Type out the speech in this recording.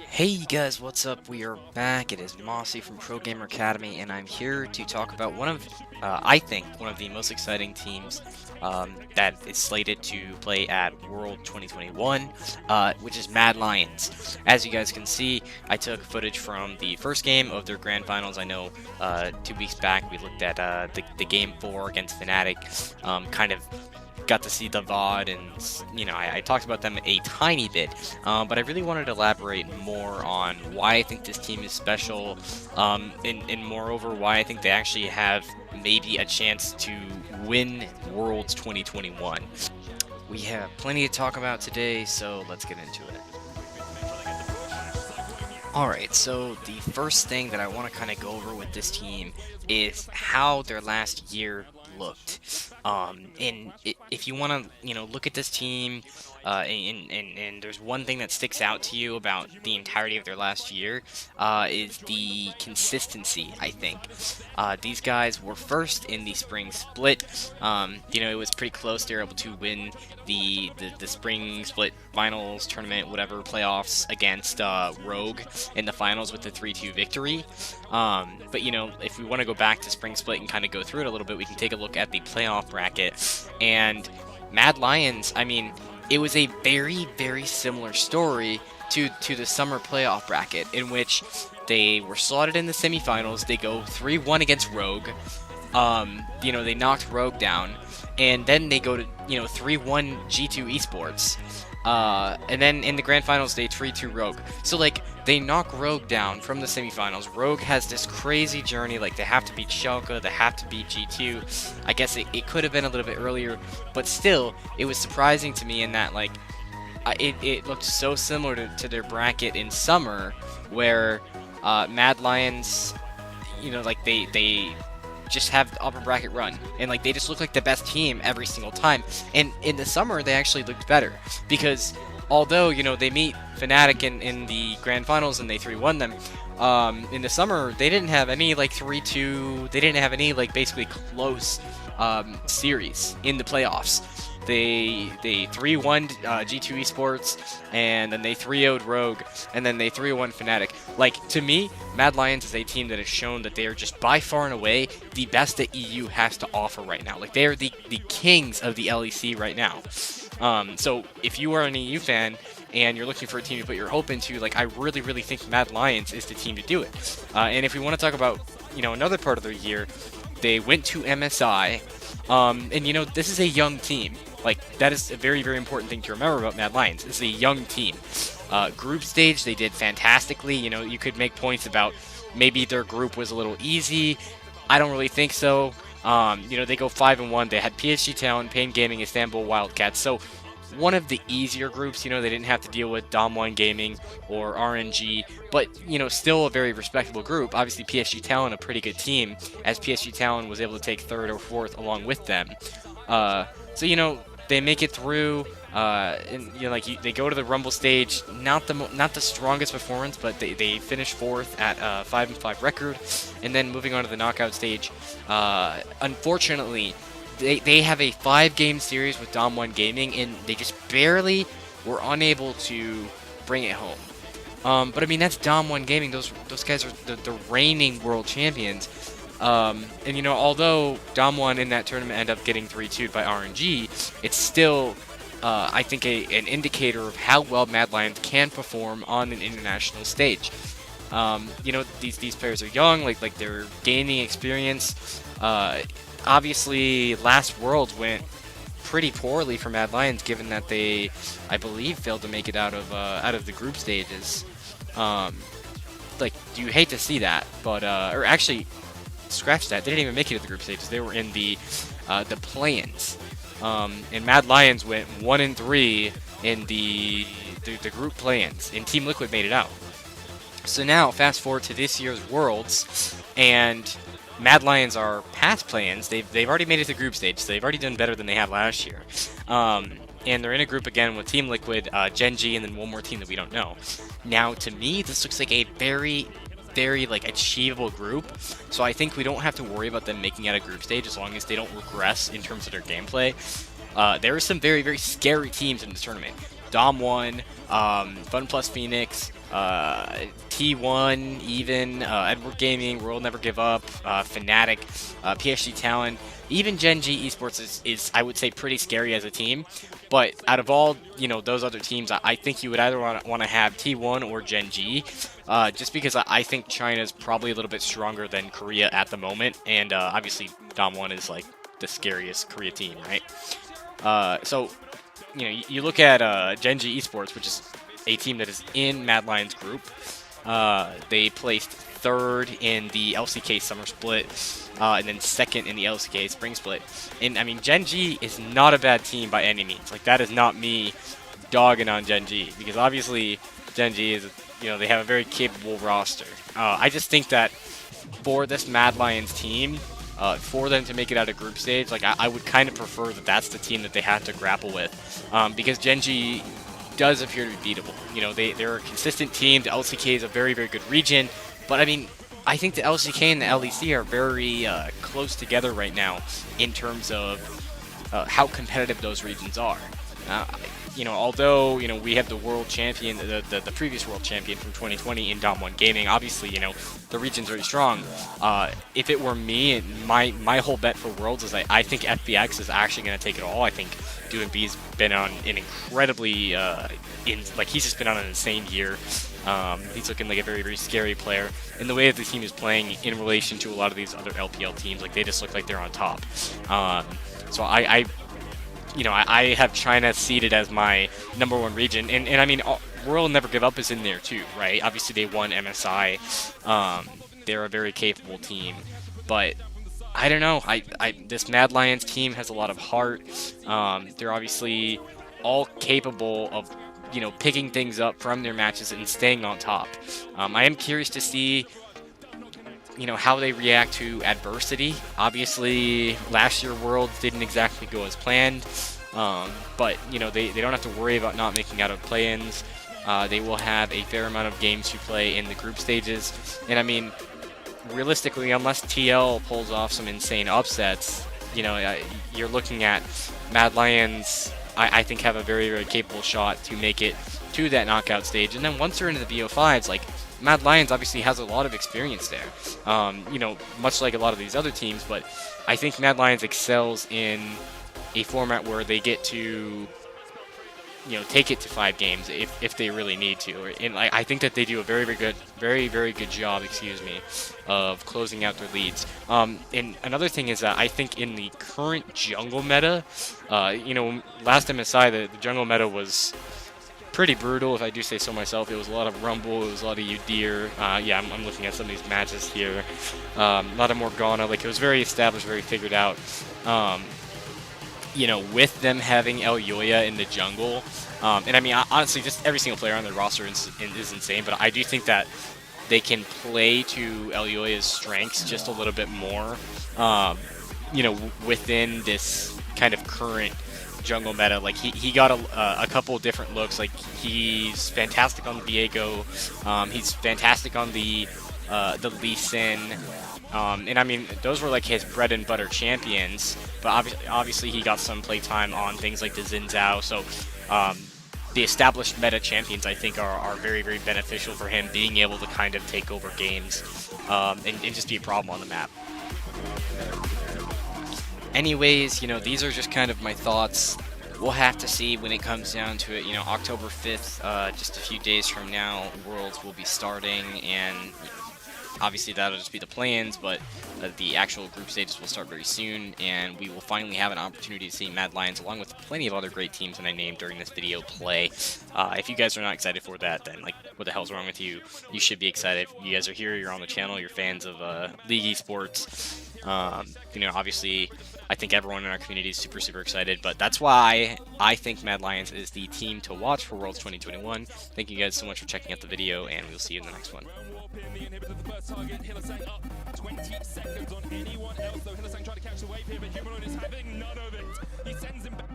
Hey you guys, what's up? We are back. It is Mossy from Pro Gamer Academy, and I'm here to talk about I think, one of the most exciting teams that is slated to play at World 2021, which is Mad Lions. As you guys can see, I took footage from the first game of their Grand Finals. I know 2 weeks back we looked at the Game 4 against Fnatic, kind of got to see the VOD, and I talked about them a tiny bit, but I really wanted to elaborate more on why I think this team is special, and moreover why I think they actually have maybe a chance to win Worlds 2021. We have plenty to talk about today, so let's get into it. Alright, so the first thing that I want to kind of go over with this team is how their last year looked. If you want to, look at this team, and there's one thing that sticks out to you about the entirety of their last year, is the consistency, I think. These guys were first in the spring split. It was pretty close. They were able to win the spring split finals tournament, whatever, playoffs against Rogue in the finals with the 3-2 victory. But if we want to go back to spring split and kind of go through it a little bit, we can take a look at the playoff bracket. And Mad Lions, I mean, it was a very, very similar story to the summer playoff bracket, in which they were slotted in the semifinals. They go 3-1 against Rogue. They knocked Rogue down, and then they go to 3-1 G2 Esports. And then in the grand finals, they 3-2 Rogue. So, they knock Rogue down from the semifinals. Rogue has this crazy journey. They have to beat Schalke, they have to beat G2. I guess it could have been a little bit earlier, but still, it was surprising to me in that, it looked so similar to their bracket in summer, where Mad Lions, they just have the upper bracket run, and they just look like the best team every single time. And in the summer, they actually looked better, because although they meet Fnatic in the grand finals and they 3-1 them, in the summer they didn't have any 3-2, they didn't have any basically close series in the playoffs. They 3-1 G2 Esports, and then they 3-0'd Rogue, and then they 3-1 Fnatic. To me, Mad Lions is a team that has shown that they are just by far and away the best that EU has to offer right now. They are the kings of the LEC right now. So if you are an EU fan and you're looking for a team to put your hope into, I really, really think Mad Lions is the team to do it. And if we want to talk about, another part of their year, they went to MSI, and this is a young team. That is a very, very important thing to remember about Mad Lions. It's a young team. Group stage, they did fantastically. You could make points about maybe their group was a little easy. I don't really think so. They go 5-1. They had PSG Talent, Pain Gaming, Istanbul Wildcats. So one of the easier groups. They didn't have to deal with Dom1 Gaming or RNG, but still a very respectable group. Obviously, PSG Talent, a pretty good team, as PSG Talent was able to take 3rd or 4th along with them. So they make it through, and they go to the Rumble stage. Not the strongest performance, but they finish 4th at 5-5 record, and then moving on to the knockout stage. Unfortunately, they have a 5-game series with Dom1 Gaming, and they just barely were unable to bring it home. But I mean, that's Dom1 Gaming. Those guys are the reigning world champions. And although Dom1 in that tournament ended up getting 3-2'd by RNG, it's still, I think, an indicator of how well Mad Lions can perform on an international stage. These players are young, they're gaining experience. Obviously, last Worlds went pretty poorly for Mad Lions, given that they, I believe, failed to make it out of the group stages. You hate to see that, but or actually, scratch that. They didn't even make it to the group stages. They were in the play-ins. And Mad Lions went 1-3 in the group play-ins, and Team Liquid made it out. So now, fast forward to this year's Worlds, and Mad Lions are past play-ins. They've already made it to the group stage, so they've already done better than they had last year. And they're in a group again with Team Liquid, Gen.G, and then one more team that we don't know. Now, to me, this looks like a very achievable group, so I think we don't have to worry about them making out a group stage as long as they don't regress in terms of their gameplay. There are some very, very scary teams in this tournament. Dom1, Fun Plus Phoenix, T1, even Edward Gaming, World Never Give Up, Fnatic, PSG Talent, even Gen G Esports is I would say pretty scary as a team. But out of all those other teams, I think you would either want to have T1 or Gen G, just because I think China's probably a little bit stronger than Korea at the moment, and obviously Dom1 is like the scariest Korea team, right? So you look at Gen G Esports, which is a team that is in Mad Lions group. They placed third in the LCK Summer Split, and then second in the LCK Spring Split. And I mean, Gen G is not a bad team by any means. Like, that is not me dogging on Gen G, because obviously Gen G is, they have a very capable roster. I just think that for this Mad Lions team, for them to make it out of group stage, like I would kind of prefer that that's the team that they have to grapple with, because Gen G does appear to be beatable. They're a consistent team. The LCK is a very, very good region, but I mean, I think the LCK and the LEC are very close together right now in terms of how competitive those regions are. Although we have the world champion, the previous world champion from 2020 in Dom1 Gaming, obviously the region's very strong. If it were me, my whole bet for Worlds is I think FBX is actually going to take it all. I think DoinB's been on an incredibly he's just been on an insane year. He's looking like a very, very scary player. And the way that the team is playing in relation to a lot of these other LPL teams, like, they just look like they're on top. So I have China seeded as my #1 region, and I mean, World Never Give Up is in there too, right? Obviously, they won MSI. They're a very capable team, but I don't know. This Mad Lions team has a lot of heart. They're obviously all capable of picking things up from their matches and staying on top. I am curious to see how they react to adversity. Obviously, last year Worlds didn't exactly go as planned, but they don't have to worry about not making out of play-ins. They will have a fair amount of games to play in the group stages, and I mean, realistically, unless TL pulls off some insane upsets, you're looking at Mad Lions. I think have a very, very capable shot to make it to that knockout stage, and then once they're into the BO5s, like, Mad Lions obviously has a lot of experience there, much like a lot of these other teams, but I think Mad Lions excels in a format where they get to, take it to 5 games if they really need to. And I think that they do a very, very good job, of closing out their leads. And another thing is that I think in the current jungle meta, last MSI, the jungle meta was pretty brutal, if I do say so myself. It was a lot of Rumble, it was a lot of Udyr. Yeah, I'm looking at some of these matches here. A lot of Morgana. Like, it was very established, very figured out. With them having Elyoya in the jungle, and I mean, honestly, just every single player on their roster is insane, but I do think that they can play to Elyoya's strengths just a little bit more, within this kind of current jungle meta. Like, he got a couple different looks. Like, he's fantastic on the Viego, he's fantastic on the Lee Sin, and I mean, those were like his bread and butter champions, but obviously he got some playtime on things like the Xin Zhao, so the established meta champions, I think, are very, very beneficial for him, being able to kind of take over games, and just be a problem on the map. Anyways, these are just kind of my thoughts. We'll have to see when it comes down to it. October 5th, just a few days from now, Worlds will be starting, and obviously that'll just be the play-ins, but the actual group stages will start very soon, and we will finally have an opportunity to see Mad Lions, along with plenty of other great teams that I named during this video, play. If you guys are not excited for that, then, like, what the hell's wrong with you? You should be excited. You guys are here, you're on the channel, you're fans of League Esports. Obviously, I think everyone in our community is super, super excited, but that's why I think Mad Lions is the team to watch for Worlds 2021. Thank you guys so much for checking out the video, and we'll see you in the next one. 20 seconds on anyone else, though Hylissang tried to catch the wave here, but Humanoid is having none of it. He sends him back.